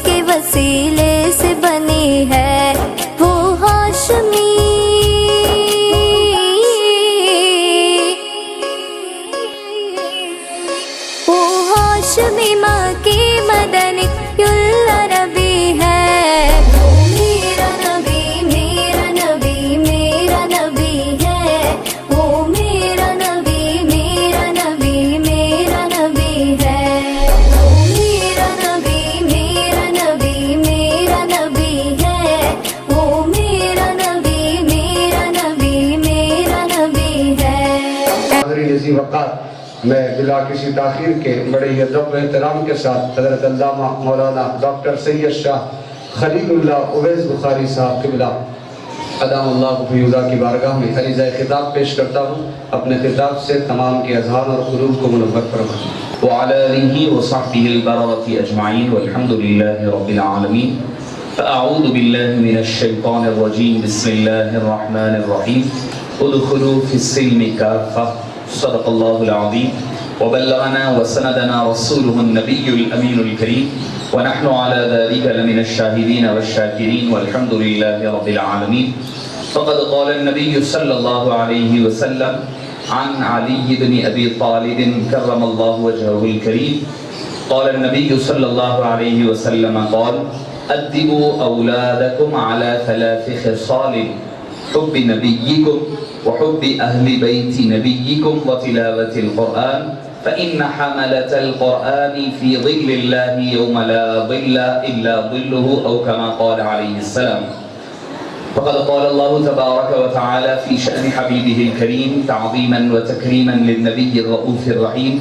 کے وسیلے سے بنی ہے وہ ہاشمی، وہ ہاشمی ماں کی مدنی العربی ہے، وہ میرا نبی میرا نبی میرا نبی ہے، وہ میرا نبی میرا نبی میرا نبی ہے، وہ میرا نبی میرا نبی میرا نبی ہے، وہ میرا نبی میرا نبی میرا نبی ہے۔ حاضرین اسی وقت میں بلا کسی تاخیر کے بڑے ہی ادب و احترام کے ساتھ حضرت علامہ مولانا ڈاکٹر سید شاہ خلیل اللہ اویس بخاری صاحب قبلہ ادام اللہ فیضا کی بارگاہ میں عریضہ خطاب پیش کرتا ہوں، اپنے خطاب سے تمام کے اذہان اور قلوب کو منور فرمائیں۔ وعلى آله وصحبه البررة أجمعين والحمد لله رب العالمين، فأعوذ بالله من الشيطان الرجيم، بسم الله الرحمن الرحيم، ادخلوا في السلم كافة، صدق الله العظيم، وبلغنا وسندنا رسوله النبي الأمين الكريم، ونحن على ذلك لمن الشاهدين والشاكرين والحمد لله رب العالمين۔ فقد قال النبي صلى الله عليه وسلم عن علي بن أبي طالب كرم الله وجهه الكريم، قال النبي صلى الله عليه وسلم قال أدبوا أولادكم على 3 خصال، حب نبيكم وحب أهل بيت نبيكم وتلاوة القرآن، فإن حملة القرآن في ظل الله يوم لا ظل إلا ظله، أو كما قال عليه السلام۔ فقد قال الله تبارك وتعالى في شأن حبيبه الكريم تعظيما وتكريما للنبي الرؤوف الرحيم،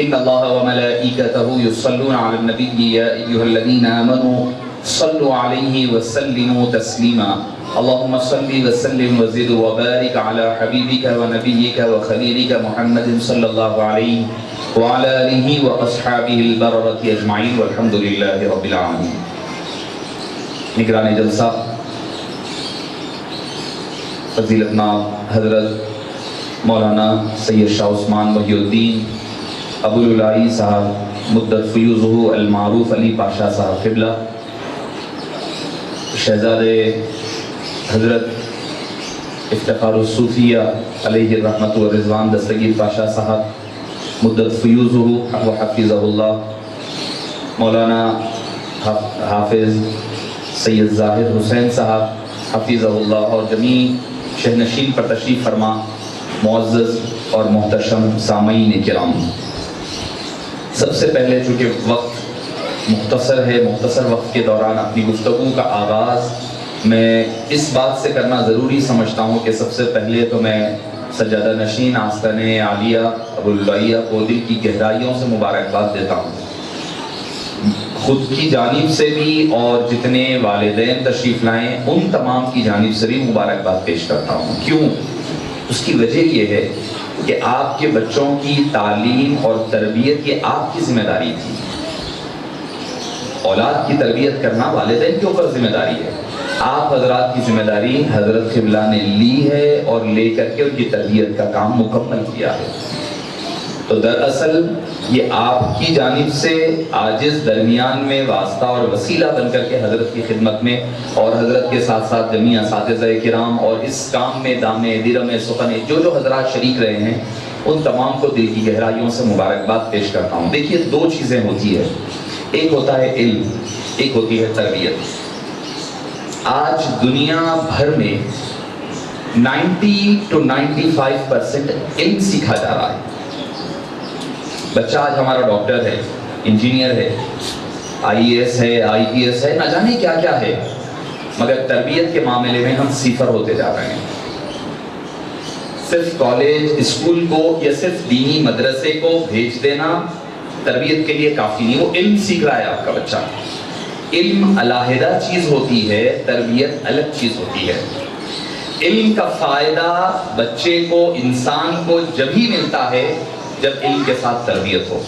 إن الله وملائكته يصلون على النبي يا أيها الذين آمنوا صلوا عليه وسلموا تسليما، اللهم صل وسلم وزد وبارك على حبيبك ونبيك وخليلك محمد صلى الله عليه وعلى آله وأصحابه البررة أجمعين والحمد لله رب العالمين۔ نگران جلسہ فضیلت نام حضرت مولانا سید شاہ عثمان محی الدین ابو العلائی صاحب مدت فیوزہ المعروف علی پاشا صاحب قبلہ، شہزادے حضرت افتخار الصوفیہ علیہ الرحمت والرضوان دستگیر پاشا صاحب مدت فیوزہ و حفظہ اللہ، مولانا حافظ سید ظاہر حسین صاحب حفظہ اللہ، اور جمیع شہنشین پر تشریف فرما معزز اور محتشم سامعین کرام، سب سے پہلے چونکہ وقت مختصر ہے، مختصر وقت کے دوران اپنی گفتگو کا آغاز میں اس بات سے کرنا ضروری سمجھتا ہوں کہ سب سے پہلے تو میں سجادہ نشین آستان عالیہ ابو العلائیہ کو دل کی گہرائیوں سے مبارکباد دیتا ہوں، خود کی جانب سے بھی اور جتنے والدین تشریف لائیں ان تمام کی جانب سے بھی مبارکباد پیش کرتا ہوں۔ کیوں؟ اس کی وجہ یہ ہے کہ آپ کے بچوں کی تعلیم اور تربیت یہ آپ کی ذمہ داری تھی، اولاد کی تربیت کرنا والدین کے اوپر ذمہ داری ہے، آپ حضرات کی ذمہ داری حضرت قبلہ نے لی ہے اور لے کر کے ان کی تربیت کا کام مکمل کیا ہے۔ تو دراصل یہ آپ کی جانب سے عاجز درمیان میں واسطہ اور وسیلہ بن کر کے حضرت کی خدمت میں اور حضرت کے ساتھ ساتھ جمیع اساتذہ کرام اور اس کام میں دامے درم سخن جو حضرات شریک رہے ہیں ان تمام کو دل کی گہرائیوں سے مبارکباد پیش کرتا ہوں۔ دیکھیے 2 چیزیں ہوتی ہے، ایک ہوتا ہے علم، ایک ہوتی ہے تربیت۔ آج دنیا بھر میں 90 to 95% علم سیکھا جا رہا ہے۔ بچہ آج ہمارا ڈاکٹر ہے، انجینئر ہے، IAS ہے، IPS ہے، نہ جانے کیا کیا ہے، مگر تربیت کے معاملے میں ہم صفر ہوتے جا رہے ہیں۔ صرف کالج اسکول کو یا صرف دینی مدرسے کو بھیج دینا تربیت کے لیے کافی نہیں، وہ علم سیکھ رہا ہے آپ کا بچہ۔ علم علیحدہ چیز ہوتی ہے، تربیت الگ چیز ہوتی ہے۔ علم کا فائدہ بچے کو، انسان کو جب ہی ملتا ہے جب علم کے ساتھ تربیت ہو۔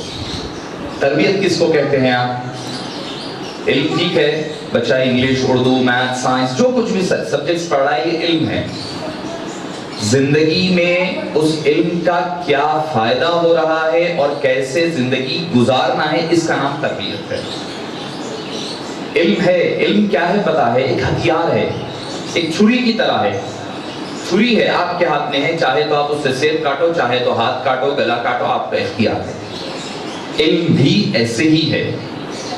تربیت کس کو کہتے ہیں آپ؟ علم ٹھیک ہے، بچہ انگلش، اردو، میتھ، سائنس جو کچھ بھی سبجیکٹس پڑھ رہا ہے یہ علم ہے۔ زندگی میں اس علم کا کیا فائدہ ہو رہا ہے اور کیسے زندگی گزارنا ہے، اس کا نام تربیت ہے۔ علم ہے، علم کیا ہے پتا ہے، ایک ہتھیار ہے، ایک چھری کی طرح ہے. چھری ہے آپ کے ہاتھ میں ہے، چاہے تو آپ اس سے سیب کاٹو، چاہے تو ہاتھ کاٹو، گلا کاٹو، آپ کا اختیار ہے. علم بھی ایسے ہی ہے.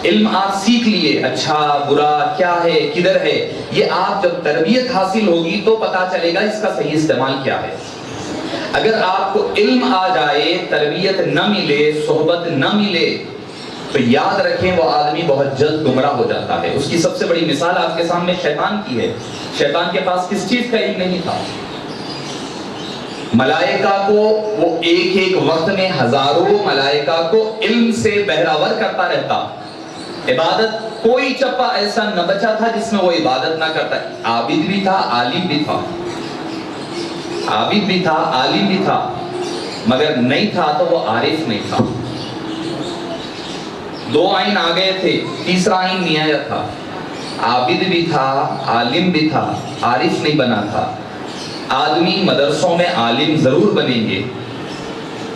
علم آپ سیکھ لیے، اچھا برا کیا ہے کدھر ہے، یہ آپ جب تربیت حاصل ہوگی تو پتا چلے گا اس کا صحیح استعمال کیا ہے. اگر آپ کو علم آ جائے، تربیت نہ ملے، صحبت نہ ملے، تو یاد رکھیں وہ آدمی بہت جلد گمراہ ہو جاتا ہے. اس کی سب سے بڑی مثال آپ کے سامنے شیطان کی ہے. شیطان کے پاس کس چیز کا علم نہیں تھا؟ ملائکہ کو وہ ایک ایک وقت میں ہزاروں ملائکہ کو علم سے بہراور کرتا رہتا. عبادت کوئی چپا ایسا نہ بچا تھا جس میں وہ عبادت نہ کرتا. عابد بھی تھا، عالم بھی تھا، عابد بھی تھا، عالم بھی تھا، مگر نہیں تھا تو وہ عارف نہیں تھا. دو آئین آ گئے تھے، تیسرا آئین نہیں آیا تھا. عابد بھی تھا، عالم بھی تھا، عارف نہیں بنا تھا. آدمی مدرسوں میں عالم ضرور بنیں گے،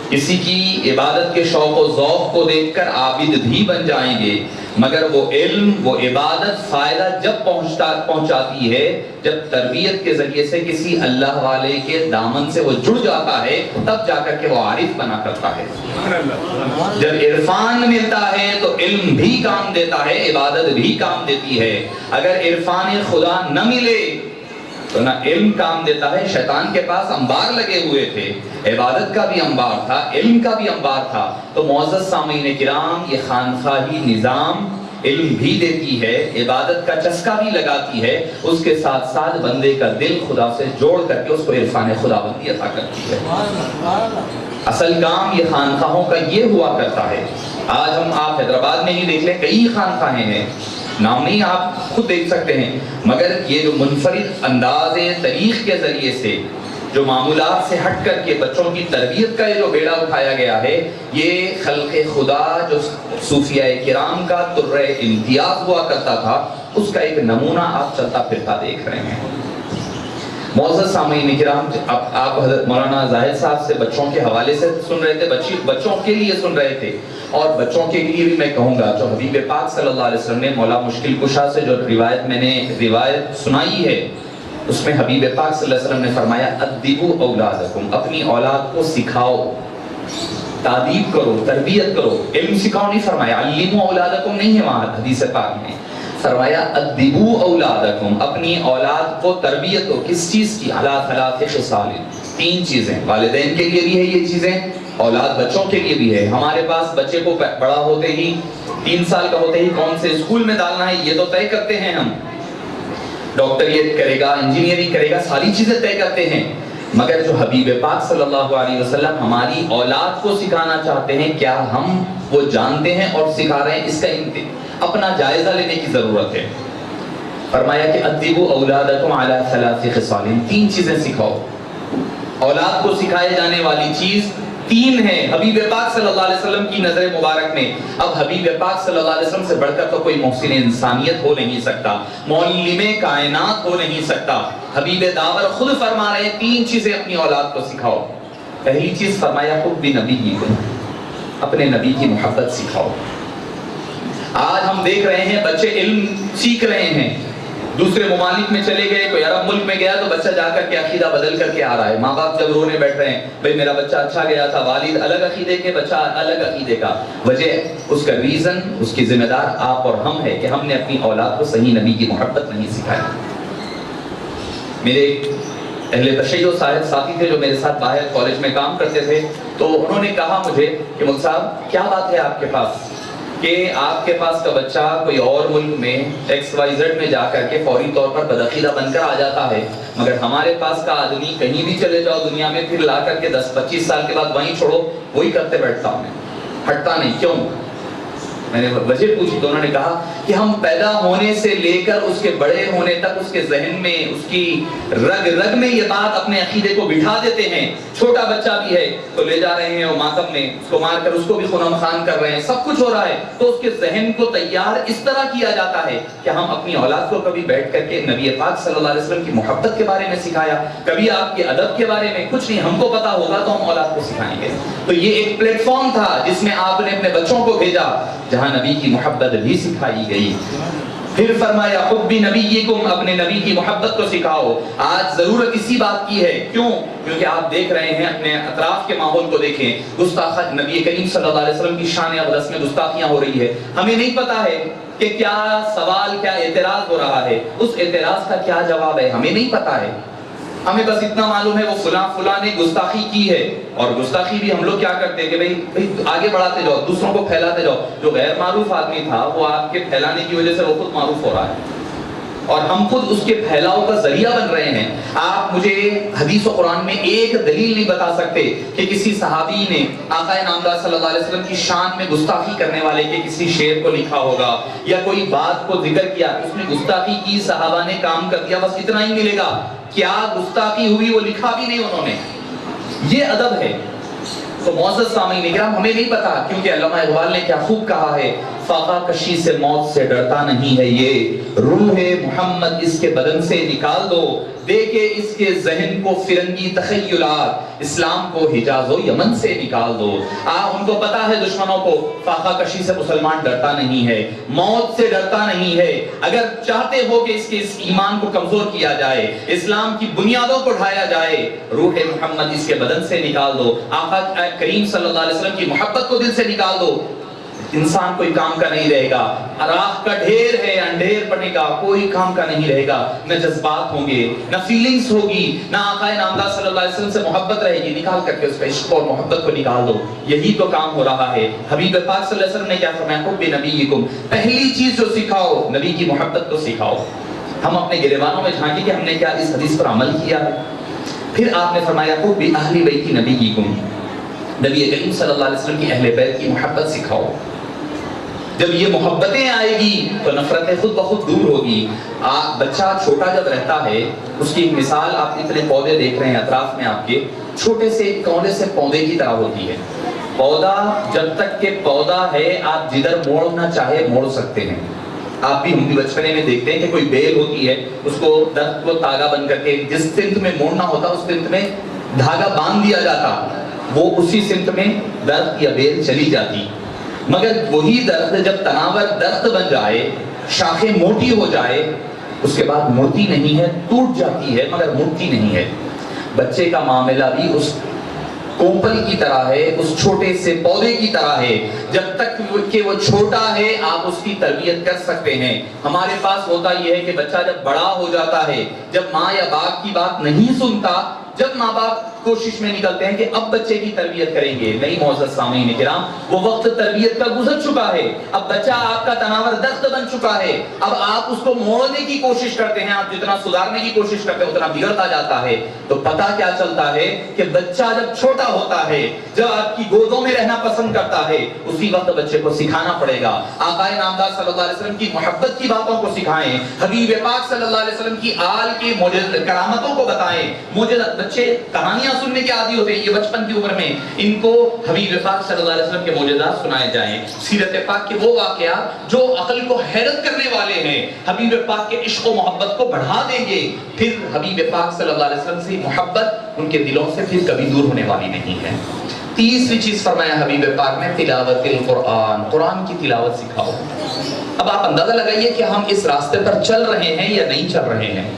کسی کی عبادت کے شوق و ذوق کو دیکھ کر عابد بھی بن جائیں گے، مگر وہ علم، وہ عبادت فائدہ جب پہنچاتی ہے جب تربیت کے ذریعے سے کسی اللہ والے کے دامن سے وہ جڑ جاتا ہے، تب جا کر کے وہ عارف بنا کرتا ہے. جب عرفان ملتا ہے تو علم بھی کام دیتا ہے، عبادت بھی کام دیتی ہے. اگر عرفان خدا نہ ملے تو نہ علم کام دیتا ہے. شیطان کے پاس انبار لگے ہوئے تھے، عبادت کا بھی انبار تھا، علم کا بھی انبار تھا. تو معزز سامعین کرام، یہ خانقاہی نظام علم بھی دیتی ہے، عبادت کا چسکا بھی لگاتی ہے، اس کے ساتھ ساتھ بندے کا دل خدا سے جوڑ کر کے اس کو عرفان خداوندی عطا کرتی ہے. اصل کام یہ خانقاہوں کا یہ ہوا کرتا ہے. آج آپ حیدرآباد میں ہی دیکھ لیں، کئی خانقاہیں ہیں، نام نہیں آپ خود دیکھ سکتے ہیں، مگر یہ جو منفرد انداز طریق کے ذریعے سے جو معمولات سے ہٹ کر کے بچوں کی تربیت کا یہ جو بیڑا اٹھایا گیا ہے، یہ خلق خدا جو صوفیاء کرام کا طرۂ امتیاز ہوا کرتا تھا، اس کا ایک نمونہ آپ چلتا پھرتا دیکھ رہے ہیں. معزز سامعین کرام، آپ حضرت مولانا زاہد صاحب سے بچوں کے حوالے سے سن رہے تھے، بچوں کے لیے سن رہے تھے، اور بچوں کے لیے بھی میں کہوں گا جو حبیب پاک صلی اللہ علیہ وسلم نے مولا مشکل کشا سے جو روایت سنائی ہے، اس میں حبیب پاک صلی اللہ علیہ وسلم نے فرمایا ادبوا اولادکم، اپنی اولاد کو سکھاؤ، تعدیب کرو، تربیت کرو. علم سکھاؤ نہیں فرمایا، علموا اولادکم نہیں ہے وہاں حدیث پاک میں، فرمایا ادبوا اولادکم، اپنی اولاد کو تربیت ہو. کس چیز کی؟ علی ثلاث خصال، تین چیزیں. والدین کے لیے بھی ہے یہ چیزیں، اولاد بچوں کے لیے بھی ہے. ہمارے پاس بچے کو بڑا ہوتے ہی 3 سال کا ہوتے ہی کون سے اسکول میں ڈالنا ہے یہ تو طے کرتے ہیں ہم، ڈاکٹریٹ کرے گا، انجینئرنگ کرے گا، ساری چیزیں طے کرتے ہیں. مگر جو حبیب پاک صلی اللہ علیہ وسلم ہماری اولاد کو سکھانا چاہتے ہیں، کیا ہم وہ جانتے ہیں اور سکھا رہے ہیں؟ اس کا اپنا جائزہ لینے کی ضرورت ہے. فرمایا کہ ادبوا اولادکم علی ثلاث خصال، 3 چیزیں سکھاؤ. اولاد کو سکھائے جانے والی چیز 3 ہیں حبیب پاک صلی اللہ علیہ وسلم کی نظر مبارک میں. اب حبیب پاک صلی اللہ علیہ وسلم سے بڑھ کر تو کوئی محسن انسانیت ہو نہیں سکتا، معلم کائنات ہو نہیں سکتا. حبیب داور خود فرما رہے ہیں 3 چیزیں اپنی اولاد کو سکھاؤ. پہلی چیز فرمایا حب نبیکم، اپنے نبی کی محبت سکھاؤ. آج ہم دیکھ رہے ہیں بچے علم سیکھ رہے ہیں، دوسرے ممالک میں چلے گئے، کوئی عرب ملک میں گیا تو بچہ جا کر کے عقیدہ بدل کر کے آ رہا ہے. ماں باپ جب رونے بیٹھ رہے ہیں، بھئی میرا بچہ اچھا گیا تھا، والد الگ عقیدے کے، بچہ الگ عقیدے کا. وجہ اس کا ریزن، اس کی ذمہ دار آپ اور ہم ہے کہ ہم نے اپنی اولاد کو صحیح نبی کی محبت نہیں سکھائی. میرے اہل تشیع صاحب ساتھی تھے جو میرے ساتھ باہر کالج میں کام کرتے تھے، تو انہوں نے کہا مجھے کہ مول صاحب کیا بات ہے آپ کے پاس کہ آپ کے پاس کا بچہ کوئی اور ملک میں XYZ میں جا کر کے فوری طور پر بدعقیدہ بن کر آ جاتا ہے، مگر ہمارے پاس کا آدمی کہیں بھی چلے جاؤ دنیا میں، پھر لا کر کے 10-25 سال کے بعد وہیں چھوڑو، وہی کرتے بیٹھتا ہوں، ہٹتا نہیں. کیوں؟ میں نے وجہ پوچھی تو انہوں نے کہا کہ ہم پیدا ہونے سے لے کر اس کے بڑے ہونے تک اس کے ذہن میں، اس کی رگ رگ میں یہ بات اپنے عقیدے کو بٹھا دیتے ہیں. چھوٹا بچہ بھی ہے تو لے جا رہے ہیں وہ ماتم میں، اس کو مار کر اس کو بھی خونم خان کر رہے ہیں، سب کچھ ہو رہا ہے. تو اس کے ذہن کو تیار اس طرح کیا جاتا ہے کہ ہم اپنی اولاد کو کبھی بیٹھ کر کے نبی پاک صلی اللہ علیہ وسلم کی محبت کے بارے میں سکھایا، کبھی آپ کے ادب کے بارے میں کچھ نہیں. ہم کو پتا ہوگا تو ہم اولاد کو سکھائیں گے. تو یہ ایک پلیٹ فارم تھا جس میں آپ نے اپنے بچوں کو بھیجا، جہاں نبی کی محبت بھی سکھائی گئی. پھر فرمایا حب نبیکم، اپنے نبی کی محبت کو سکھاؤ۔ آج ضرورت اسی بات کی ہے، کیوں؟ کیونکہ آپ دیکھ رہے ہیں، اپنے اطراف کے ماحول کو دیکھیں، گستاخ نبی کریم صلی اللہ علیہ وسلم کی شان اقدس میں گستاخیاں ہو رہی ہے۔ ہمیں نہیں پتا ہے کہ کیا سوال، کیا اعتراض ہو رہا ہے، اس اعتراض کا کیا جواب ہے، ہمیں نہیں پتا ہے۔ ہمیں بس اتنا معلوم ہے وہ فلاں نے گستاخی کی ہے، اور گستاخی بھی ہم لوگ کیا کرتے ہیں کہ بھئی آگے بڑھاتے جاؤ، دوسروں کو پھیلاتے جاؤ۔ جو غیر معروف آدمی تھا وہ آپ کے پھیلانے کی وجہ سے وہ خود معروف ہو رہا ہے، اور ہم خود اس کے پھیلاؤ کا ذریعہ بن رہے ہیں۔ آپ مجھے حدیث و قرآن میں ایک دلیل نہیں بتا سکتے کہ کسی صحابی نے آقا نامدار صلی اللہ علیہ وسلم کی شان میں گستاخی کرنے والے کے کسی شعر کو لکھا ہوگا، یا کوئی بات کو ذکر کیا، اس میں گستاخی کی، صحابہ نے کام کر دیا، بس اتنا ہی ملے گا۔ کیا گستاخی ہوئی وہ لکھا بھی نہیں انہوں نے۔ یہ ادب ہے۔ تو معزز سامعین اکرام، ہمیں نہیں پتا، کیونکہ علامہ اقبال نے کیا خوب کہا ہے، فاقہ کشی سے موت سے ڈرتا نہیں ہے یہ، روح محمد اس کے بدن سے نکال دو، دیکھے اس کے ذہن کو فرنگی تخیلات، اسلام کو حجاز و یمن سے نکال دو۔ ان کو پتا ہے دشمنوں کو، فاقہ کشی سے مسلمان ڈرتا نہیں ہے، موت سے ڈرتا نہیں ہے۔ اگر چاہتے ہو کہ اس ایمان کو کمزور کیا جائے، اسلام کی بنیادوں کو ڈھایا جائے، روح محمد اس کے بدن سے نکال دو، آقا کریم صلی اللہ علیہ وسلم کی محبت کو دل سے نکال دو، انسان کوئی کام کا نہیں رہے گا۔ راکھ کا ڈھیر ہے، اندھیر پڑے گا، کوئی کام کا نہیں رہے گا۔ نہ جذبات ہوں گے، نہ فیلنگز ہوگی، نہ آقا نامدار صلی اللہ علیہ وسلم سے محبت رہے گی۔ نکال کر کے اس کا عشق اور محبت کو نکال دو، یہی تو کام ہو رہا ہے۔ حبیب پاک صلی اللہ علیہ وسلم نے کیا فرمایا، حب نبیکم، پہلی چیز جو سکھاؤ، نبی کی محبت کو سکھاؤ۔ ہم اپنے گریبانوں میں جھانکیں کہ ہم نے کیا اس حدیث پر عمل کیا ہے۔ پھر آپ نے فرمایا حب اہل بیت نبیکم، نبی کریم صلی اللہ علیہ وسلم کی اہل بیت کی محبت سکھاؤ۔ جب یہ محبتیں آئے گی تو نفرتیں خود بخود دور ہوگی۔ بچہ چھوٹا جب رہتا ہے، اس کی ایک مثال، آپ اتنے پودے دیکھ رہے ہیں اطراف میں آپ کے، چھوٹے سے کونڈے سے پودے کی طرح ہوتی ہے۔ پودا جب تک کہ پودا ہے، آپ جدھر موڑنا چاہے موڑ سکتے ہیں۔ آپ بھی ہم بھی بچپنے میں دیکھتے ہیں کہ کوئی بیل ہوتی ہے، اس کو درخت کو تاگا بن کر کے جس سمت میں موڑنا ہوتا اس سمت میں دھاگا باندھ دیا جاتا، وہ اسی سمت میں درخت یا بیل چلی جاتی۔ مگر وہی درخت جب تناور درخت بن جائے، شاخیں موٹی ہو جائے، اس کے بعد مڑتی نہیں ہے، ٹوٹ جاتی ہے مگر مڑتی نہیں ہے۔ بچے کا معاملہ بھی اس کوپل کی طرح ہے، اس چھوٹے سے پودے کی طرح ہے۔ جب تک کہ وہ چھوٹا ہے آپ اس کی تربیت کر سکتے ہیں۔ ہمارے پاس ہوتا یہ ہے کہ بچہ جب بڑا ہو جاتا ہے، جب ماں یا باپ کی بات نہیں سنتا، جب ماں باپ کوشش میں نکلتے ہیں کہ اب بچے کی تربیت کریں گے، نہیں معزز سامعین کرام، وہ وقت تربیت کا گزر چکا ہے۔ اب بچہ آپ کا تناور درخت بن چکا ہے، اب آپ اس کو موڑنے کی کوشش کرتے ہیں، آپ جتنا سدھارنے کی کوشش کرتے ہیں اتنا بگڑتا جاتا ہے۔ تو پتہ کیا چلتا ہے کہ بچہ جب چھوٹا ہوتا ہے، جب آپ کی گودوں میں رہنا پسند کرتا ہے، اسی وقت بچے کو سکھانا پڑے گا۔ آقا نامدار صلی اللہ علیہ وسلم کی محبت کی باتوں کو سکھائیں، حبیب پاک صلی اللہ علیہ وسلم کی آل کے کرامتوں کو بتائیں۔ بچے کہانیاں سننے کے عادی ہوتے ہیں، یہ بچپن کی عمر میں ان کو حبیب پاک صلی اللہ علیہ وسلم کے معجزات سنائے جائیں، سیرت پاک کے وہ واقعات جو عقل کو حیرت کرنے والے ہیں، حبیب پاک کے عشق و محبت کو بڑھا دیں گے۔ پھر حبیب پاک صلی اللہ علیہ وسلم سے محبت ان کے دلوں سے پھر کبھی دور ہونے والی نہیں ہے۔ تیسری چیز فرمایا حبیب پاک نے، تلاوت القرآن، قرآن کی تلاوت سکھاؤ۔ اب آپ اندازہ لگائیے کہ ہم اس راستے پر چل رہے ہیں یا نہیں چل رہے ہیں۔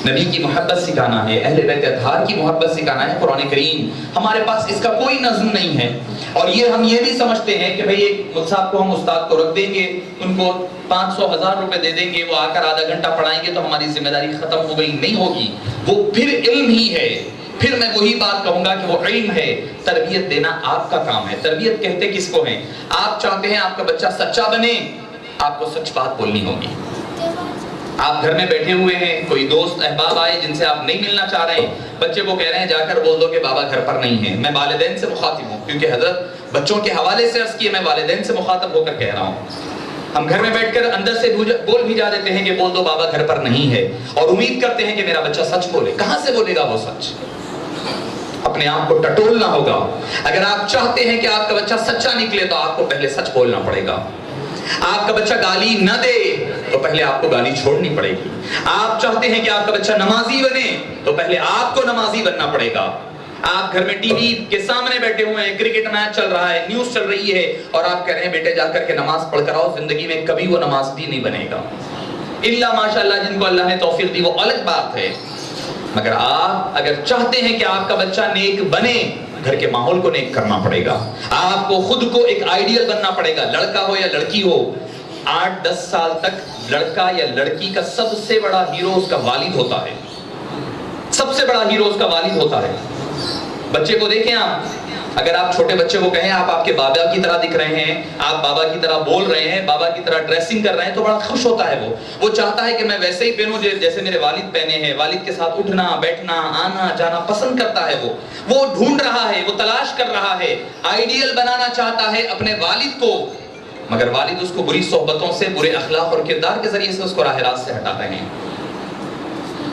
نبی کی محبت سکھانا ہے، اہل بیت اطہار کی محبت سکھانا ہے، قرآن کریم ہمارے پاس اس کا کوئی نظم نہیں ہے۔ اور ہم یہ بھی سمجھتے ہیں کہ بھئی ایک صاحب کو ہم استاد کو رکھ دیں گے، ان کو 500,000 روپے دے دیں گے، وہ آ کر آدھا گھنٹہ پڑھائیں گے تو ہماری ذمہ داری ختم ہو گئی۔ نہیں ہوگی، وہ پھر علم ہی ہے۔ پھر میں وہی بات کہوں گا کہ وہ علم ہے، تربیت دینا آپ کا کام ہے۔ تربیت کہتے کس کو ہیں؟ آپ چاہتے ہیں آپ کا بچہ سچا بنے، آپ کو سچ بات بولنی ہوگی۔ آپ گھر میں بیٹھے ہوئے ہیں، کوئی دوست احباب آئے جن سے آپ نہیں ملنا چاہ رہے ہیں، بچے کو کہہ رہے ہیں جا کر بول دو کہ بابا گھر پر نہیں ہے۔ میں والدین سے مخاطب ہوں، کیونکہ حضرت بچوں کے حوالے سے عرض کیے، میں والدین سے مخاطب ہو کر کہہ رہا ہوں۔ ہم گھر میں بیٹھ کر اندر سے بول بھی جا دیتے ہیں کہ بول دو بابا گھر پر نہیں ہے، اور امید کرتے ہیں کہ میرا بچہ سچ بولے۔ کہاں سے بولے گا وہ سچ؟ اپنے آپ کو ٹٹولنا ہوگا۔ اگر آپ چاہتے ہیں کہ آپ کا بچہ سچا نکلے تو آپ کو پہلے سچ بولنا پڑے گا۔ آپ کا بچہ گالی نہ دے تو پہلے آپ کو گالی چھوڑنی پڑے گی۔ آپ چاہتے ہیں کہ آپ کا بچہ نمازی بنے تو پہلے آپ کو نمازی بننا پڑے گا۔ آپ گھر میں ٹی وی کے سامنے بیٹھے ہوئے ہیں، کرکٹ میچ چل رہا ہے، نیوز چل رہی ہے، اور آپ کہہ رہے ہیں بیٹے جا کر کے نماز پڑھ کر آؤ، زندگی میں کبھی وہ نماز بھی نہیں بنے گا۔ الا ماشاءاللہ جن کو اللہ نے توفیق دی وہ الگ بات ہے، مگر آپ اگر چاہتے ہیں کہ آپ کا بچہ نیک بنے، گھر کے ماحول کو نیک کرنا پڑے گا، آپ کو خود کو ایک آئیڈیل بننا پڑے گا، لڑکا ہو یا لڑکی ہو۔ 8-10 سال تک لڑکا یا لڑکی کا سب سے بڑا ہیرو اس کا والد ہوتا ہے، سب سے بڑا ہیرو اس کا والد ہوتا ہے۔ بچے کو دیکھیں آپ، اگر آپ چھوٹے بچے کو کہیں آپ کے بابا کی طرح دکھ رہے ہیں، آپ بابا کی طرح بول رہے ہیں، بابا کی طرح ڈریسنگ کر رہے ہیں، تو بڑا خوش ہوتا ہے وہ چاہتا ہے کہ میں ویسے ہی پہنوں جیسے میرے والد پہنے ہیں، والد کے ساتھ اٹھنا بیٹھنا آنا جانا پسند کرتا ہے، وہ ڈھونڈ رہا ہے، وہ تلاش کر رہا ہے، آئیڈیل بنانا چاہتا ہے اپنے والد کو، مگر والد اس کو بری صحبتوں سے، برے اخلاق اور کردار کے ذریعے سے اس کو راہ راست سے ہٹا رہے ہیں۔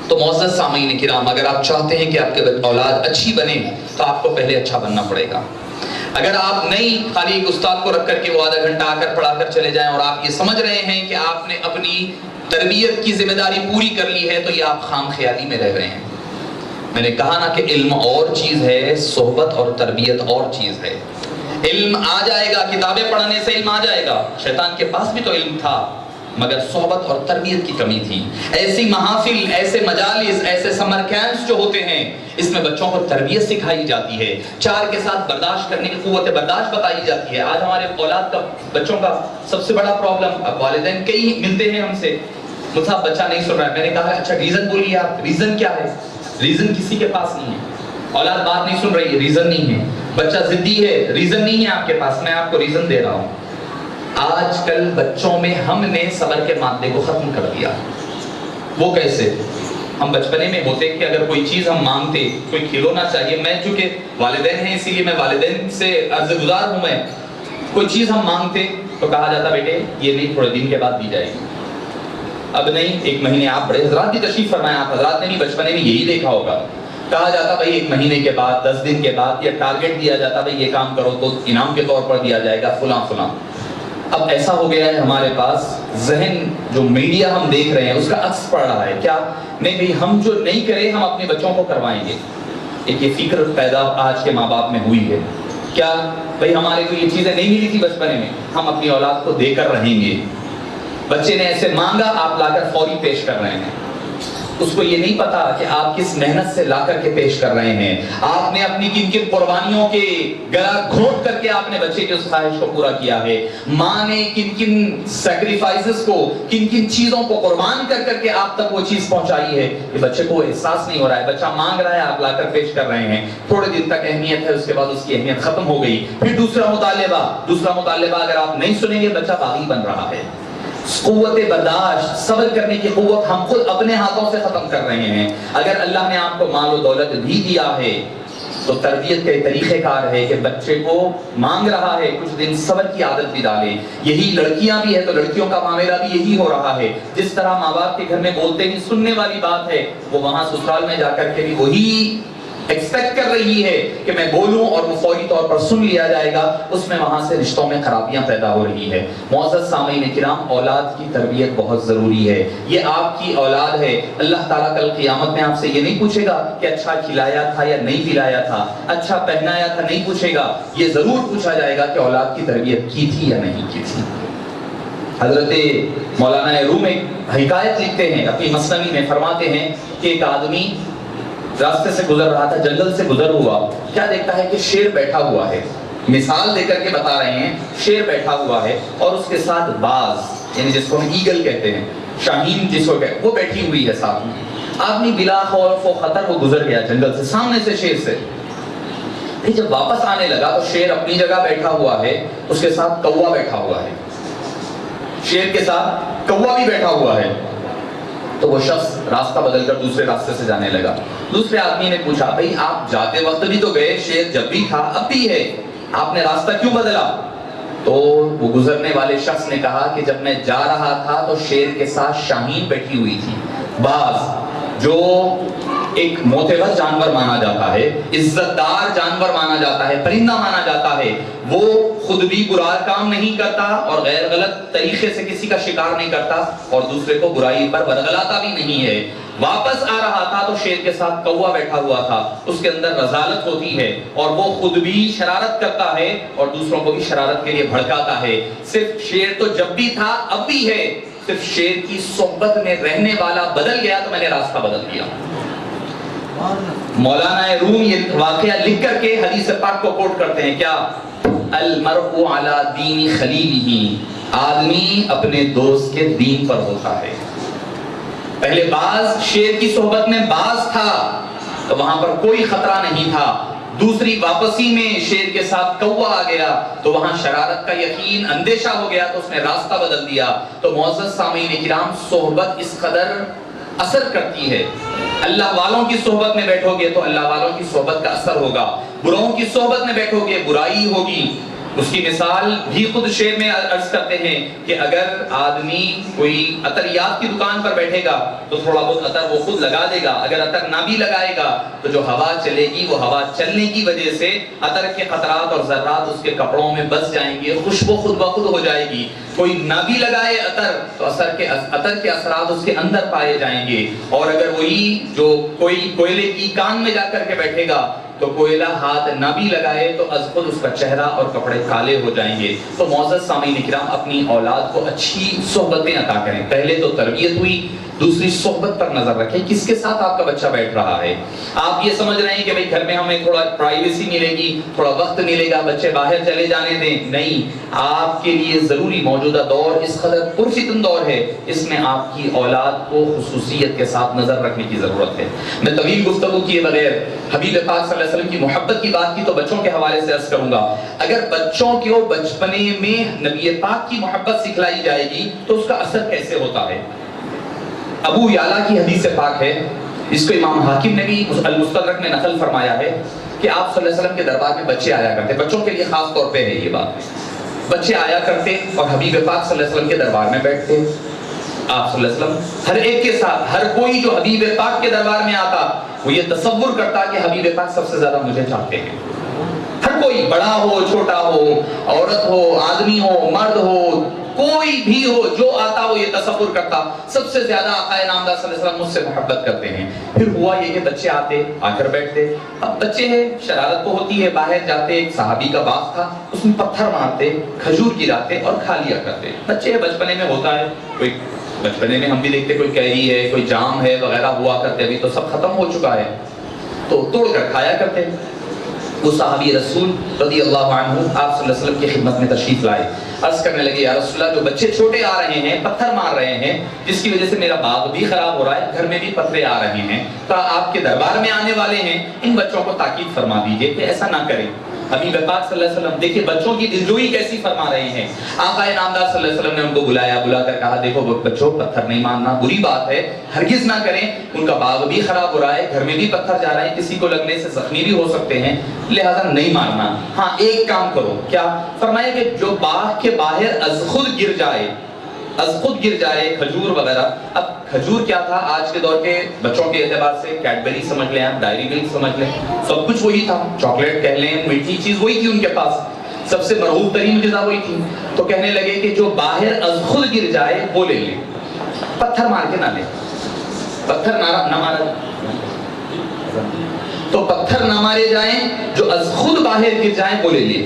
تو معزز سامعین کرام، اگر آپ چاہتے ہیں کہ آپ کے اولاد اچھی بنے تو آپ کو پہلے اچھا بننا پڑے گا۔ اگر آپ نہیں خالی ایک استاد کو رکھ کر کے وہ آدھا گھنٹہ آ کر پڑھا کر چلے جائیں اور آپ یہ سمجھ رہے ہیں کہ آپ نے اپنی تربیت کی ذمہ داری پوری کر لی ہے، تو یہ آپ خام خیالی میں رہ رہے ہیں۔ میں نے کہا نا کہ علم اور چیز ہے، صحبت اور تربیت اور چیز ہے۔ علم آ جائے گا، کتابیں پڑھنے سے علم آ جائے گا، شیطان کے پاس بھی تو علم تھا، مگر صحبت اور تربیت کی کمی تھی۔ ایسی محافل، ایسے مجالس، ایسے سمر کیمپس جو ہوتے ہیں، اس میں بچوں کو تربیت سکھائی جاتی ہے، چار کے ساتھ برداشت کرنے کی قوت برداشت بتائی جاتی ہے۔ آج ہمارے اولاد کا، بچوں کا سب سے بڑا پرابلم، اب والدین کئی ملتے ہیں ہم سے، مجھے بچہ نہیں سن رہا ہے، میں نے کہا اچھا ریزن بولیے آپ، ریزن کیا ہے؟ ریزن کسی کے پاس نہیں ہے، اولاد بات نہیں سن رہی ہے، ریزن نہیں ہے، بچہ ضدی ہے، ریزن نہیں ہے آپ کے پاس، میں آپ کو ریزن دے رہا ہوں۔ آج کل بچوں میں ہم نے صبر کے مادے کو ختم کر دیا۔ وہ کیسے؟ ہم بچپنے میں ہوتے کہ اگر کوئی چیز ہم مانگتے، کوئی کھلونا چاہیے، میں چونکہ والدین ہیں اسی لیے میں والدین سے عرض گزار ہوں، میں کوئی چیز ہم مانگتے تو کہا جاتا بیٹے یہ نہیں، تھوڑے دن کے بعد دی جائے گی۔ اب نہیں، 1 مہینے، آپ بڑے حضرات بھی تشریف فرمائیں، آپ حضرات نے بھی بچپنے میں یہی دیکھا ہوگا، کہا جاتا بھائی 1 مہینے کے بعد، 10 دن کے بعد، یا ٹارگٹ دیا جاتا بھائی یہ کام کرو تو انعام کے طور پر دیا جائے گا فلاں فلاں۔ اب ایسا ہو گیا ہے ہمارے پاس ذہن، جو میڈیا ہم دیکھ رہے ہیں اس کا عکس پڑ رہا ہے، کیا نہیں بھئی ہم جو نہیں کریں ہم اپنے بچوں کو کروائیں گے۔ ایک یہ فکر پیدا آج کے ماں باپ میں ہوئی ہے، کیا بھئی ہمارے کو یہ چیزیں نہیں ملی تھی بچپنے میں، ہم اپنی اولاد کو دے کر رہیں گے۔ بچے نے ایسے مانگا، آپ لا کر فوری پیش کر رہے ہیں، اس کو یہ نہیں پتا کہ آپ کس محنت سے لا کر کے پیش کر رہے ہیں، آپ نے اپنی کن کن قربانیوں کے گلا گھونٹ کر کے آپ نے بچے کی اس خواہش کو پورا کیا ہے، ماں نے کن کن سیکریفائسز کو، کن کن چیزوں کو قربان کر کر کے آپ تک وہ چیز پہنچائی ہے کہ بچے کو احساس نہیں ہو رہا ہے۔ بچہ مانگ رہا ہے، آپ لا کر پیش کر رہے ہیں، تھوڑے دن تک اہمیت ہے، اس کے بعد اس کی اہمیت ختم ہو گئی، پھر دوسرا مطالبہ اگر آپ نہیں سنیں گے بچہ باغی بن رہا ہے۔ قوت برداشت، صبر کرنے کی قوت ہم خود اپنے ہاتھوں سے ختم کر رہے ہیں۔ اگر اللہ نے آپ کو مال و دولت بھی دیا ہے تو تربیت کے طریقہ کار ہے کہ بچے کو مانگ رہا ہے کچھ دن صبر کی عادت بھی ڈالے۔ یہی لڑکیاں بھی ہے تو لڑکیوں کا معاملہ بھی یہی ہو رہا ہے، جس طرح ماں باپ کے گھر میں بولتے ہی سننے والی بات ہے، وہ وہاں سسرال میں جا کر کے بھی وہی ایکسپیکٹ کر رہی ہے کہ میں بولوں اور وہ فوری طور پر سن لیا جائے گا، اس میں وہاں سے رشتوں میں خرابیاں پیدا ہو رہی ہے۔ معزز سامعین کرام، اولاد کی تربیت بہت ضروری ہے، یہ آپ کی اولاد ہے۔ اللہ تعالیٰ کل قیامت میں آپ سے یہ نہیں پوچھے گا کہ اچھا کھلایا تھا یا نہیں کھلایا تھا، اچھا پہنایا تھا، نہیں پوچھے گا، یہ ضرور پوچھا جائے گا کہ اولاد کی تربیت کی تھی یا نہیں کی تھی۔ حضرت مولانا روم ایک حکایت لکھتے ہیں اپنی مثنوی میں، فرماتے ہیں کہ ایک آدمی راستے سے گزر رہا تھا، جنگل سے گزر ہوا، کیا دیکھتا ہے کہ شیر بیٹھا ہوا ہے، مثال دے کر کے بتا رہے ہیں، شیر بیٹھا ہوا ہے اور اس کے ساتھ باز، یعنی جس کو ہم ایگل کہتے ہیں، شاہین جس کو کہتے ہیں، وہ بیٹھی ہوئی ہے ساتھ میں۔ آدمی بلا خوف و خطر وہ گزر گیا جنگل سے، سامنے سے شیر سے۔ جب واپس آنے لگا تو شیر اپنی جگہ بیٹھا ہوا ہے، اس کے ساتھ کوا بیٹھا ہوا ہے، شیر کے ساتھ کوا بھی بیٹھا ہوا ہے۔ تو وہ شخص راستہ بدل کر دوسرے راستے سے جانے لگا۔ دوسرے آدمی نے پوچھا بھئی آپ جاتے وقت بھی تو گئے، شیر جب بھی تھا اب بھی ہے، آپ نے راستہ کیوں بدلا؟ تو وہ گزرنے والے شخص نے کہا کہ جب میں جا رہا تھا تو شیر کے ساتھ شاہین بیٹھی ہوئی تھی، باز جو ایک معتبر جانور مانا جاتا ہے، عزت دار جانور مانا جاتا ہے، پرندہ مانا جاتا ہے، وہ خود بھی برا کام نہیں کرتا اور غیر غلط طریقے سے کسی کا شکار نہیں کرتا اور دوسرے کو برائی پر ورگلاتا بھی نہیں ہے۔ واپس آ رہا تھا تو شیر کے ساتھ کوا بیٹھا ہوا تھا، اس کے اندر رذالت ہوتی ہے اور وہ خود بھی شرارت کرتا ہے اور دوسروں کو بھی شرارت کے لیے بھڑکاتا ہے۔ صرف شیر تو جب بھی تھا اب بھی ہے، صرف شیر کی صحبت میں رہنے والا بدل گیا تو میں نے راستہ بدل دیا۔ مولانا روم یہ واقعہ لکھ کر کے حدیث پاک کو کوٹ کرتے ہیں، کیا؟ المرء علی دین خلیلہ، آدمی اپنے دوست کے دین پر ہوتا ہے۔ پہلے باز شیر کی صحبت میں باز تھا تو وہاں پر کوئی خطرہ نہیں تھا، دوسری واپسی میں شیر کے ساتھ کوا آ گیا تو وہاں شرارت کا یقین اندیشہ ہو گیا تو اس نے راستہ بدل دیا۔ تو معزز سامعین کرام، صحبت اس قدر اثر کرتی ہے۔ اللہ والوں کی صحبت میں بیٹھو گے تو اللہ والوں کی صحبت کا اثر ہوگا، براؤں کی صحبت میں بیٹھو گے برائی ہوگی۔ اس کی مثال بھی خود شعر میں عرض کرتے ہیں کہ اگر آدمی کوئی عطریات کی دکان پر بیٹھے گا تو تھوڑا بہت عطر وہ خود لگا دے گا، اگر عطر نہ بھی لگائے گا تو جو ہوا چلے گی وہ ہوا چلنے کی وجہ سے عطر کے قطرات اور ذرات اس کے کپڑوں میں بس جائیں گے، خوشبو خود بخود ہو جائے گی۔ کوئی نہ بھی لگائے عطر تو عطر کے اثرات اس کے اندر پائے جائیں گے، اور اگر وہی جو کوئی کوئلے کی کان میں جا کر کے بیٹھے گا تو کوئلہ ہاتھ نہ بھی لگائے تو از خود اس کا چہرہ اور کپڑے کالے ہو جائیں گے۔ تو معزز سامعین کرام، اپنی اولاد کو اچھی صحبتیں عطا کریں۔ پہلے تو تربیت ہوئی، دوسری صحبت پر نظر رکھیں، کس کے ساتھ آپ کا بچہ بیٹھ رہا ہے۔ آپ یہ سمجھ رہے ہیں کہ بھئی گھر میں ہمیں تھوڑا پرائیویسی ملے گی، تھوڑا وقت ملے گا، بچے باہر چلے جانے دیں، نہیں، آپ کے لیے ضروری موجودہ دور اس قدر پرفتن دور ہے، اس میں آپ کی اولاد کو خصوصیت کے ساتھ نظر رکھنے کی ضرورت ہے۔ میں طویل گفتگو کیے بغیر حبیب پاک صلی اللہ علیہ وسلم کی محبت کی بات کی تو بچوں کے حوالے سے عرض کروں گا، اگر بچوں کو بچپنے میں نبی پاک کی محبت سکھلائی جائے گی تو اس کا اثر کیسے ہوتا ہے۔ ابو یعلا کی حدیث پاک ہے، اس کو امام حاکم نے بھی المستدرک میں نقل فرمایا ہے کہ آپ صلی اللہ علیہ وسلم کے دربار میں بچے آیا کرتے، بچوں کے لیے خاص طور پہ ہے یہ بات، بچے آیا کرتے اور حبیب پاک صلی اللہ علیہ وسلم کے دربار میں بیٹھتے۔ آپ صلی اللہ علیہ وسلم ہر ایک کے ساتھ، ہر کوئی جو حبیب پاک کے دربار میں آتا وہ یہ تصور کرتا کہ حبیب پاک سب سے زیادہ مجھے چاہتے ہیں۔ ہر کوئی، بڑا ہو چھوٹا ہو، عورت ہو آدمی ہو مرد ہو، کوئی بھی ہو، جو آتا وہ یہ تصور کرتا سب سے زیادہ آقا نامدار صلی اللہ علیہ وسلم مجھ سے محبت کرتے ہیں۔ پھر ہوا یہ کہ بچے آتے، آ کر بیٹھتے، اب بچے ہیں شرارت تو ہوتی ہے، باہر جاتے، ایک صحابی کا باغ تھا اس میں پتھر مارتے، کھجور گراتے اور کھا لیا کرتے۔ بچے بچپنے میں ہوتا ہے، کوئی بچپنے میں ہم بھی دیکھتے کوئی کیری ہے، کوئی جام ہے وغیرہ ہوا کرتے، ابھی تو سب ختم ہو چکا ہے، تو توڑ کر کھایا کرتے۔ وہ صحابی رسول رضی اللہ عنہ آپ صلی اللہ علیہ وسلم کی خدمت میں تشریف لائے، عرض کرنے لگے یا رسول اللہ جو بچے چھوٹے آ رہے ہیں، پتھر مار رہے ہیں، جس کی وجہ سے میرا باغ بھی خراب ہو رہا ہے، گھر میں بھی پتھرے آ رہے ہیں، تو آپ کے دربار میں آنے والے ہیں، ان بچوں کو تاکید فرما دیجئے کہ ایسا نہ کریں۔ حبیب پاک صلی اللہ علیہ وسلم دیکھیں بچوں کی دلجوئی کیسی فرما رہے ہیں۔ آقا نامدار صلی اللہ علیہ وسلم نے ان کو بلایا، بلا کر کہا دیکھو بچوں پتھر نہیں مارنا بری بات ہے، ہرگز نہ کریں، ان کا باغ بھی خراب ہو رہا ہے، گھر میں بھی پتھر جا رہے ہیں، کسی کو لگنے سے زخمی بھی ہو سکتے ہیں، لہذا نہیں مارنا۔ ہاں ایک کام کرو، کیا فرمایا کہ جو باغ کے باہر از خود گر جائے کھجور وغیرہ۔ اب کھجور کیا تھا آج کے دور کے بچوں کے اعتبار سے، کیڈبری سمجھ لیں آپ، ڈائری ملک سمجھ لیں، سب کچھ وہی تھا، چاکلیٹ کہہ لیں، میٹھی چیز وہی تھی ان کے پاس، سب سے مرغوب ترین غذا وہی تھی۔ تو کہنے لگے کہ جو باہر از خود گر جائے وہ لے لیں، پتھر مار کے نہ لیں، پتھر نہ مارا تو پتھر نہ مارے جائیں، جو از خود باہر گر جائیں وہ لے لیں۔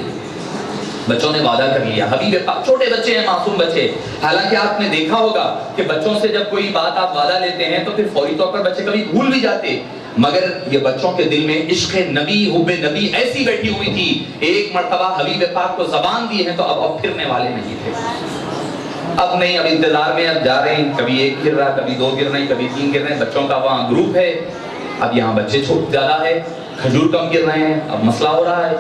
بچوں نے وعدہ کر لیا، حبیب پاک چھوٹے بچے ہیں، معصوم بچے، حالانکہ آپ نے دیکھا ہوگا کہ بچوں سے جب کوئی بات آپ وعدہ لیتے ہیں تو پھر فوری طور پر بچے کبھی بھول بھی جاتے، مگر یہ بچوں کے دل میں عشق نبی حب نبی ایسی بیٹھی ہوئی تھی، ایک مرتبہ حبیب پاک کو زبان دی ہے تو اب پھرنے والے نہیں تھے۔ اب نہیں، اب انتظار میں اب جا رہے ہیں، کبھی ایک گر رہا، کبھی دو گر رہے ہیں، کبھی تین گر رہے ہیں، بچوں کا وہاں گروپ ہے، اب یہاں بچے چھوٹ زیادہ ہے، کھجور کم گر رہے ہیں، اب مسئلہ ہو رہا ہے۔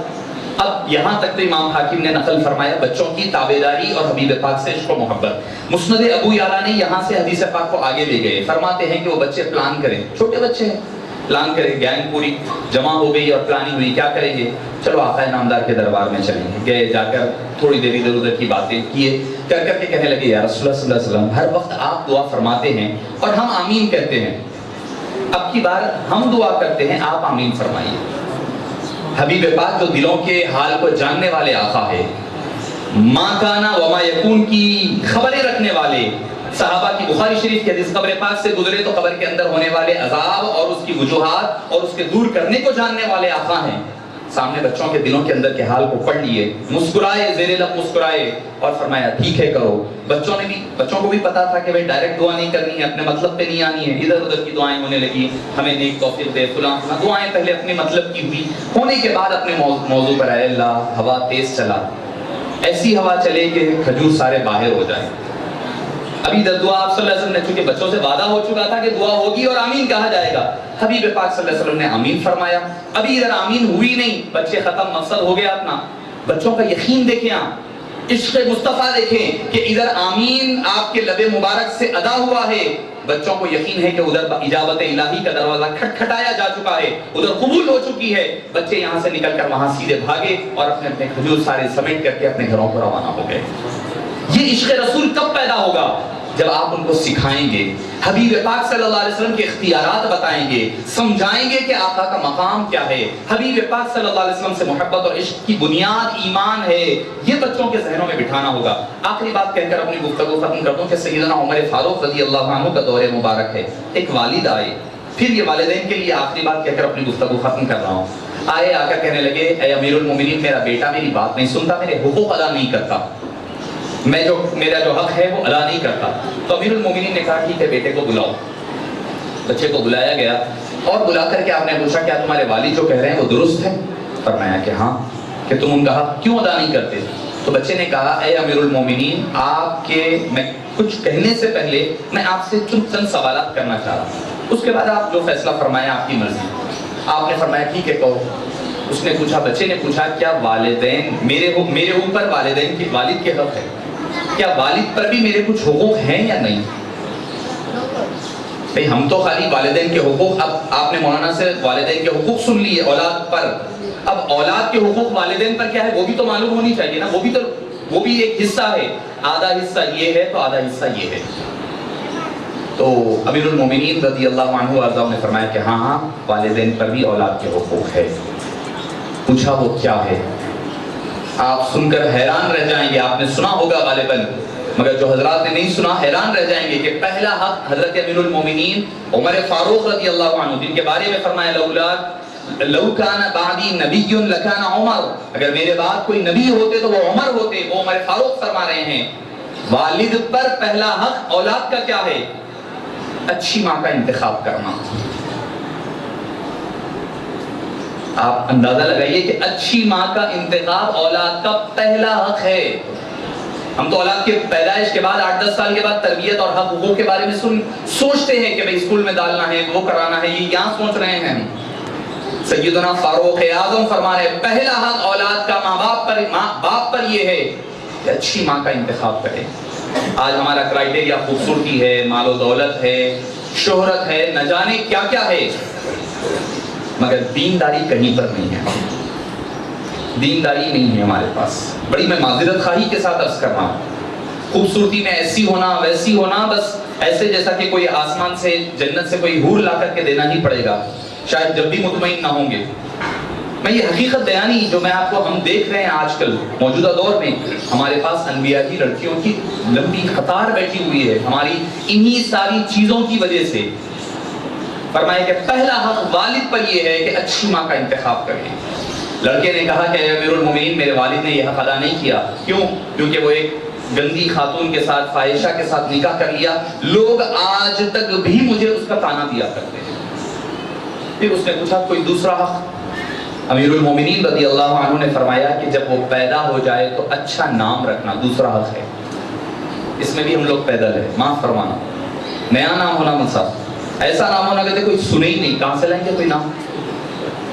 اب یہاں تک تو امام حاکم نے نقل فرمایا بچوں کی تابعداری اور حبیب پاک سے عشق و محبت۔ مسند ابو یعلا نے یہاں سے حدیث پاک کو آگے لے گئے، فرماتے ہیں کہ وہ بچے پلان کریں، چھوٹے بچے ہیں، پلان کریں، گینگ پوری جمع ہو گئی اور پلاننگ ہوئی، کیا کریں گے، چلو آقا نامدار کے دربار میں چلیں گے، گئے، جا کر تھوڑی دیر ادھر ادھر کی باتیں کیے، کر کے کہنے لگے یا رسول اللہ صلی اللہ علیہ وسلم ہر وقت آپ دعا فرماتے ہیں اور ہم آمین کہتے ہیں، اب کی بار ہم دعا کرتے ہیں، آپ آمین فرمائیے۔ حبیب پاک جو دلوں کے حال کو جاننے والے آقا ہے، ما کانا وما یکون کی خبریں رکھنے والے، صحابہ کی بخاری شریف کی حدیث قبر پاک سے گزرے تو قبر کے اندر ہونے والے عذاب اور اس کی وجوہات اور اس کے دور کرنے کو جاننے والے آقا ہیں۔ سامنے بچوں کے دلوں کے اندر کے حال کو پڑھ لیے, مسکرائے, زیر لب مسکرائے اور فرمایا ٹھیک ہے کرو. بچوں کو بھی پتا تھا کہ بھائی ڈائریکٹ دعا نہیں کرنی ہے, اپنے مطلب پہ نہیں آنی ہے. ادھر ادھر کی دعائیں ہونے لگی, ہمیں نیک توفیق دے, فلاں دعائیں پہلے اپنے مطلب کی ہوئی, ہونے کے بعد اپنے موضوع پر آئے اللہ ہوا تیز چلا, ایسی ہوا چلے کہ کھجور سارے باہر ہو جائیں. ابھی دعا آپ صلی اللہ علیہ وسلم نے, چونکہ بچوں سے وعدہ ہو چکا تھا کہ دعا ہوگی اور آمین کہا جائے گا, حبیب پاک صلی اللہ علیہ وسلم نے آمین فرمایا. ابھی ادھر آمین ہوئی نہیں, بچے ختم, مقصد ہو گیا اپنا. بچوں کا یقین دیکھیں, آپ عشق مصطفیٰ دیکھیں کہ ادھر آمین آپ کے لب مبارک سے ادا ہوا ہے, بچوں کو یقین ہے کہ ادھر اجابت الہی کا دروازہ کھٹکھٹایا جا چکا ہے, ادھر قبول ہو چکی ہے. بچے یہاں سے نکل کر وہاں سیدھے بھاگے اور اپنے اپنے کھجور سارے سمیٹ کر کے اپنے گھروں کو روانہ ہو گئے. یہ عشق رسول کب پیدا ہوگا؟ جب آپ ان کو سکھائیں گے, حبیب پاک صلی اللہ علیہ وسلم کے اختیارات بتائیں گے, سمجھائیں گے کہ آقا کا مقام کیا ہے. حبیب پاک صلی اللہ علیہ وسلم سے محبت اور عشق کی بنیاد ایمان ہے, یہ بچوں کے ذہنوں میں بٹھانا ہوگا. آخری بات کہہ کر اپنی گفتگو ختم کر دوں کہ سیدنا عمر فاروق رضی اللہ عنہ کا دور مبارک ہے. ایک والد آئے, پھر یہ والدین کے لیے آخری بات کہہ کر اپنی گفتگو ختم کر رہا ہوں. آئے, آ کر کہنے لگے اے امیر المومنین, میرا بیٹا میری بات نہیں سنتا, میرے حقوق ادا نہیں کرتا, میرا جو حق ہے وہ ادا نہیں کرتا. تو امیر المومنین نے کہا ٹھیک ہے بیٹے کو بلاؤ. بچے کو بلایا گیا اور بلا کر کے آپ نے پوچھا کیا تمہارے والد جو کہہ رہے ہیں وہ درست ہے؟ فرمایا کہ ہاں. کہ تم ان کا حق کیوں ادا نہیں کرتے؟ تو بچے نے کہا اے امیر المومنین, آپ کے میں کچھ کہنے سے پہلے میں آپ سے چند سوالات کرنا چاہ رہا ہوں, اس کے بعد آپ جو فیصلہ فرمایا آپ کی مرضی. آپ نے فرمایا ٹھیک ہے کہو. اس نے پوچھا, بچے نے پوچھا کیا والدین میرے اوپر والدین کی والد کے حق ہے, کیا والد پر بھی میرے کچھ حقوق ہیں یا نہیں؟ بھئی ہم تو خالی والدین کے حقوق, اب آپ نے مولانا سے والدین کے حقوق سن لیے اولاد پر, اب اولاد کے حقوق والدین پر کیا ہے وہ بھی تو معلوم ہونی چاہیے نا. وہ بھی ایک حصہ ہے, آدھا حصہ یہ ہے تو آدھا حصہ یہ ہے. تو امیر المومنین رضی اللہ عنہ وارضاہ نے فرمایا کہ ہاں ہاں والدین پر بھی اولاد کے حقوق ہے. پوچھا وہ کیا ہے؟ آپ سن کر حیران رہ جائیں گے, آپ نے سنا ہوگا غالباً, مگر جو حضرات نے نہیں سنا حیران رہ جائیں گے کہ پہلا حق حضرت امیر المومنین عمر فاروق رضی اللہ عنہ, جن کے بارے میں فرمایا لو کان بعدی نبی لکان عمر, اگر میرے بعد کوئی نبی ہوتے تو وہ عمر ہوتے, وہ عمر فاروق فرما رہے ہیں. والد پر پہلا حق اولاد کا کیا ہے؟ اچھی ماں کا انتخاب کرنا. آپ اندازہ لگائیے کہ اچھی ماں کا انتخاب اولاد کا پہلا حق ہے. ہم تو اولاد کے پیدائش کے بعد 8-10 سال کے بعد تربیت اور حق حقوق کے بارے میں سوچتے ہیں کہ بھئی اسکول میں ڈالنا ہے, وہ کرانا ہے, یہ یہاں سوچ رہے ہیں. سیدنا فاروق اعظم فرما رہے پہلا حق اولاد کا ماں باپ پر یہ ہے کہ اچھی ماں کا انتخاب کرے. آج ہمارا کرائٹیریا خوبصورتی ہے, مال و دولت ہے, شہرت ہے, نہ جانے کیا کیا ہے, مگر دینداری کہیں پر نہیں ہے. دینداری نہیں ہے ہمارے پاس. بڑی میں معذرت خواہی کے ساتھ عرض کر رہا ہوں, خوبصورتی میں ایسی ہونا ویسی ہونا, بس ایسے جیسا کہ کوئی آسمان سے جنت سے کوئی حور لا کر کے دینا ہی پڑے گا, شاید جب بھی مطمئن نہ ہوں گے. میں یہ حقیقت بیانی جو میں آپ کو ہم دیکھ رہے ہیں آج کل موجودہ دور میں, ہمارے پاس انبیاء کی لڑکیوں کی لمبی قطار بیٹھی ہوئی ہے ہماری انہی ساری چیزوں کی وجہ سے. فرمایا کہ پہلا حق والد پر یہ ہے کہ اچھی ماں کا انتخاب کریں. لڑکے نے کہا کہ امیر المومنین میرے والد نے یہ حق ادا نہیں کیا. کیوں؟ کیونکہ وہ ایک گندی خاتون کے ساتھ, فاحشہ کے ساتھ نکاح کر لیا. لوگ آج تک بھی مجھے اس کا طعنہ دیا کرتے ہیں. پھر اس نے پوچھا کوئی دوسرا حق؟ امیر المومنین رضی اللہ عنہ نے فرمایا کہ جب وہ پیدا ہو جائے تو اچھا نام رکھنا دوسرا حق ہے. اس میں بھی ہم لوگ پیدل ہیں, معاف فرمانا. نیا نام ہونا منصف, ایسا نام ہونا کہ کوئی سنے ہی نہیں, کہاں سے لائیں گے کوئی نام؟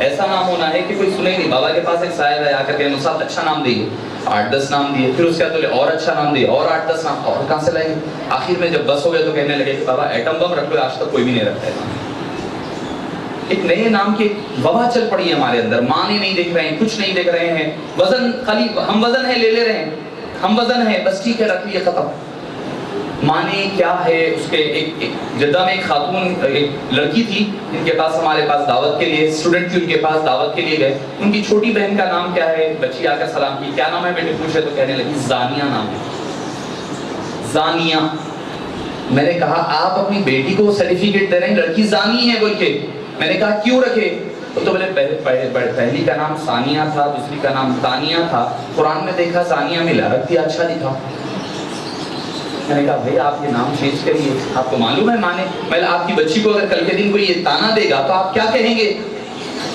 ایسا نام ہونا ہے کہ کوئی سنے ہی نہیں. بابا کے پاس ایک صاحب ہے, آ کر کے منصف اچھا نام دیے, 8-10 نام دیے, پھر اس کے بعد اور اچھا نام دیے, اور 8-10 نام, اور کہاں سے لائیں گے؟ آخر میں جب بس ہو گئے تو کہنے لگے کہ بابا ایٹم بم رکھ لو, آج تک کوئی بھی نہیں رکھتا ہے. ایک نئے نام کی وبا چل پڑی ہے ہمارے اندر, معنی نہیں دیکھ رہے ہیں, کچھ نہیں دیکھ رہے ہیں. وزن خالی ہم وزن ہے لے رہے ہیں, ہم وزن ہے بس ٹھیک ہے رکھ لیے, ختم. معنی کیا ہے اس کے؟ ایک جدہ میں ایک خاتون, ایک لڑکی تھی ان کے پاس, ہمارے پاس دعوت کے لیے, اسٹوڈنٹ تھی ان کے پاس, دعوت کے لیے گئے. ان کی چھوٹی بہن کا نام کیا ہے؟ بچی آ کر سلام کی, کیا نام ہے بیٹے پوچھے تو کہنے لگی زانیہ نام ہے. زانیہ. میں نے کہا آپ اپنی بیٹی کو سرٹیفکیٹ دے رہے ہیں لڑکی زانی ہے بول کے. میں نے کہا کیوں رکھے؟ تو بولے پہلی کا نام ثانیہ تھا، دوسری کا نام تانیہ تھا، قرآن میں دیکھا ثانیہ ملا رکھ دیا، اچھا دکھا۔ میں نے کہا بھائی آپ یہ نام چینج کریے، آپ کو معلوم ہے مانے، میں آپ کی بچی کو اگر کل کے دن کوئی یہ تانا دے گا تو آپ کیا کہیں گے؟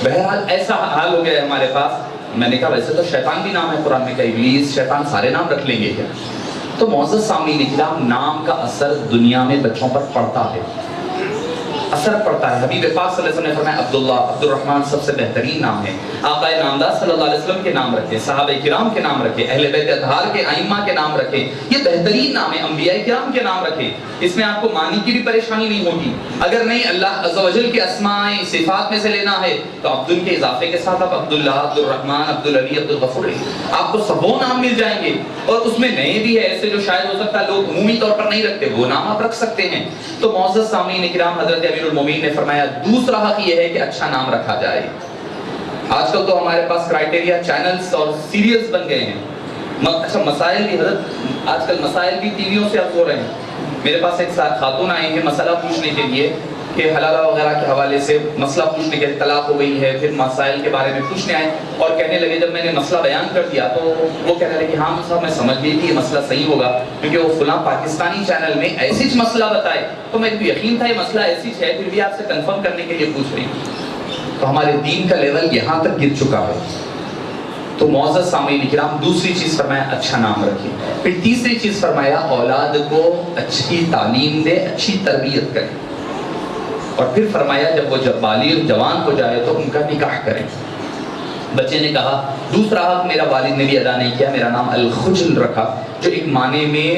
بہرحال ایسا حال ہو گیا ہے ہمارے پاس۔ میں نے کہا ویسے تو شیطان بھی نام ہے قرآن میں، کہ ابلیس شیطان سارے نام رکھ لیں گے کیا؟ تو معزز سامعین کرام، نام کا اثر دنیا میں بچوں پر پڑتا ہے، اثر پڑتا ہے۔ حبیب پاک صلی اللہ علیہ وسلم نے فرمایا عبداللہ، عبد الرحمن سب سے بہترین نام ہے۔ آقا نامدار صلی اللہ علیہ وسلم کے نام رکھے، صحابہ کرام کے نام رکھے، اہل بیت اطہار کے ائمہ کے نام رکھے، یہ بہترین نام ہے۔ انبیاء کرام کے نام رکھے، اس میں آپ کو معنی کی بھی پریشانی نہیں ہوگی۔ اگر نہیں اللہ عز و جل کے اسماء صفات میں سے لینا ہے تو عبد کے اضافے کے ساتھ آپ عبداللہ، عبد الرحمن، عبد العلی، عبد الغفور، آپ کو سب وہ نام مل جائیں گے۔ اور اس میں نئے بھی ہے ایسے جو شاید ہو سکتا ہے لوگ عمومی طور پر نہیں رکھتے، وہ نام آپ رکھ سکتے ہیں۔ تو معزز سامعین کرام، حضرت امیر المومنین نے فرمایا دوسرا حق یہ ہے کہ اچھا نام رکھا جائے۔ آج کل تو ہمارے پاس کرائٹیریا چینلز اور سیریلز بن گئے ہیں۔ اچھا مسائل بھی، حضرت آج کل مسائل بھی ٹی ویوں سے اب ہو رہے ہیں۔ میرے پاس ایک خاتون آئی ہیں مسئلہ پوچھنے کے لیے کہ حلالہ وغیرہ کے حوالے سے مسئلہ پوچھنے کے، طلاق ہو گئی ہے، پھر مسائل کے بارے میں پوچھنے آئے اور کہنے لگے، جب میں نے مسئلہ بیان کر دیا تو وہ کہنے لگے کہ ہاں صاحب میں سمجھ گئی تھی یہ مسئلہ صحیح ہوگا، کیونکہ وہ فلاں پاکستانی چینل میں ایسی مسئلہ بتائے تو میرے کو یقین تھا یہ مسئلہ ایسی ہے، پھر بھی آپ سے کنفرم کرنے کے لیے پوچھ رہی ہوں۔ تو ہمارے دین کا لیول یہاں تک گر چکا ہے۔ تو معزز سامعین کرام، دوسری چیز فرمایا اچھا نام رکھیں۔ پھر تیسری چیز فرمایا اولاد کو اچھی تعلیم دے، اچھی تربیت کریں۔ اور پھر فرمایا جب وہ بالغ جوان ہو جائے تو ان کا نکاح کریں۔ بچے نے کہا دوسرا حق میرا والد نے بھی ادا نہیں کیا، میرا نام الخجل رکھا، جو ایک معنی میں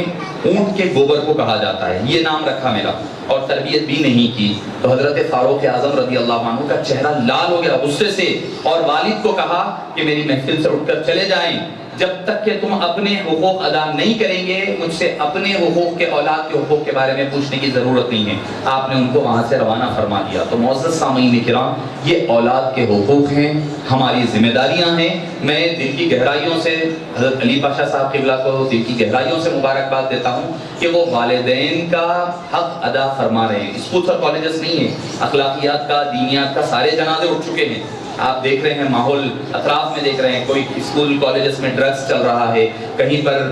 اونٹ کے گوبر کو کہا جاتا ہے، یہ نام رکھا میرا، اور تربیت بھی نہیں کی۔ تو حضرت فاروق اعظم رضی اللہ عنہ کا چہرہ لال ہو گیا غصے سے، اور والد کو کہا کہ میری محفل سے اٹھ کر چلے جائیں، جب تک کہ تم اپنے حقوق ادا نہیں کریں گے مجھ سے اپنے حقوق کے، اولاد کے حقوق کے بارے میں پوچھنے کی ضرورت نہیں ہے۔ آپ نے ان کو وہاں سے روانہ فرما دیا۔ تو معزز سامعین کرام، یہ اولاد کے حقوق ہیں، ہماری ذمہ داریاں ہیں۔ میں دل کی گہرائیوں سے حضرت علی پاشا صاحب قبلہ کو دل کی گہرائیوں سے مبارکباد دیتا ہوں کہ وہ والدین کا حق ادا فرما رہے ہیں۔ اسکولس اور کالجز نہیں ہیں، اخلاقیات کا، دینیات کا سارے جنازے اٹھ چکے ہیں۔ آپ دیکھ رہے ہیں ماحول اطراف میں دیکھ رہے ہیں، کوئی اسکول کالجز میں ڈرگز چل رہا ہے، کہیں پر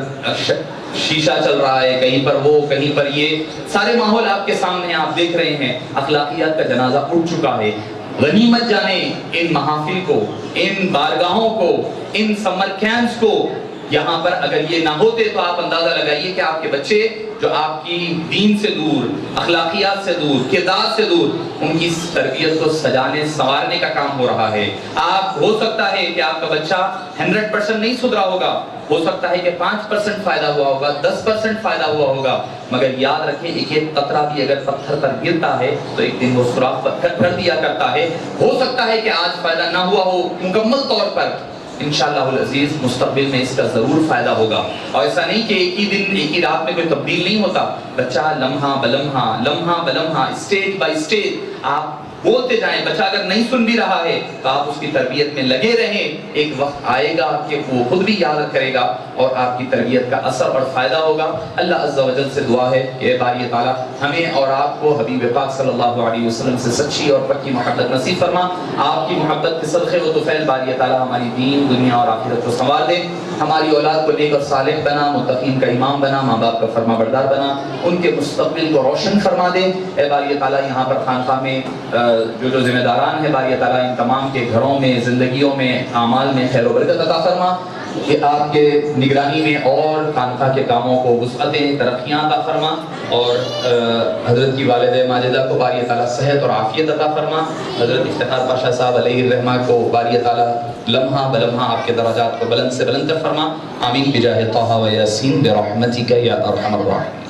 شیشہ چل رہا ہے، کہیں پر وہ، کہیں پر یہ، سارے ماحول آپ کے سامنے آپ دیکھ رہے ہیں۔ اخلاقیات کا جنازہ اٹھ چکا ہے۔ غنیمت جانے ان محافل کو، ان بارگاہوں کو، ان سمر کیمپس کو۔ یہاں پر اگر یہ نہ ہوتے تو آپ اندازہ لگائیے کہ آپ کے بچے جو آپ کی دین سے دور، اخلاقیات سے دور، کردار سے دور، ان کی تربیت کو سجانے سنوارنے کا کام ہو رہا ہے۔ آپ ہو سکتا ہے کہ آپ کا بچہ 100% نہیں سدھرا ہوگا، ہو سکتا ہے کہ 5% فائدہ ہوا ہوگا، 10% فائدہ ہوا ہوگا، مگر یاد رکھیں ایک ایک قطرہ بھی اگر پتھر پر گرتا ہے تو ایک دن وہ سوراخ کر دیا کرتا ہے۔ ہو سکتا ہے کہ آج فائدہ نہ ہوا ہو مکمل طور پر، انشاءاللہ العزیز مستقبل میں اس کا ضرور فائدہ ہوگا۔ اور ایسا نہیں کہ ایک ہی دن، ایک ہی رات میں کوئی تبدیل نہیں ہوتا۔ بچہ لمحہ بلمحہ، لمحہ بلمحہ، اسٹیج بائی اسٹیج آپ بولتے جائیں۔ بچہ اگر نہیں سن بھی رہا ہے تو آپ اس کی تربیت میں لگے رہیں، ایک وقت آئے گا کہ وہ خود بھی یاد کرے گا اور آپ کی تربیت کا اثر اور فائدہ ہوگا۔ اللہ عز و جل سے دعا ہے کہ باری تعالیٰ ہمیں اور آپ کو حبیب پاک صلی اللہ علیہ وسلم سے سچی اور پکی محبت نصیب فرما۔ آپ کی محبت کے صدقے و طفیل باری تعالیٰ ہماری دین، دنیا اور آخرت کو سنوار دے، ہماری اولاد کو نیک اور صالح بنا، متقین کا امام بنا، ماں باپ کا فرما بردار بنا، ان کے مستقبل کو روشن فرما دے۔ اے باری تعالیٰ یہاں پر خانقاہ میں جو ذمہ داران ہیں باری تعالیٰ ان تمام کے گھروں میں، زندگیوں میں، اعمال میں خیر و برکت عطا فرما، کہ آپ کے نگرانی میں اور خانقاہ کے کاموں کو وسعتیں، ترقیاں عطا فرما، اور حضرت کی والدہ ماجدہ کو باری تعالیٰ صحت اور عافیت عطا فرما۔ حضرت افتخار پاشا صاحب علیہ الرحمہ کو باری تعالیٰ لمحہ بلمحہ آپ کے درجات کو بلند سے بلند کر فرما۔ آمین بجاہ طہ و یاسین برحمتک یا ارحم الراحمین۔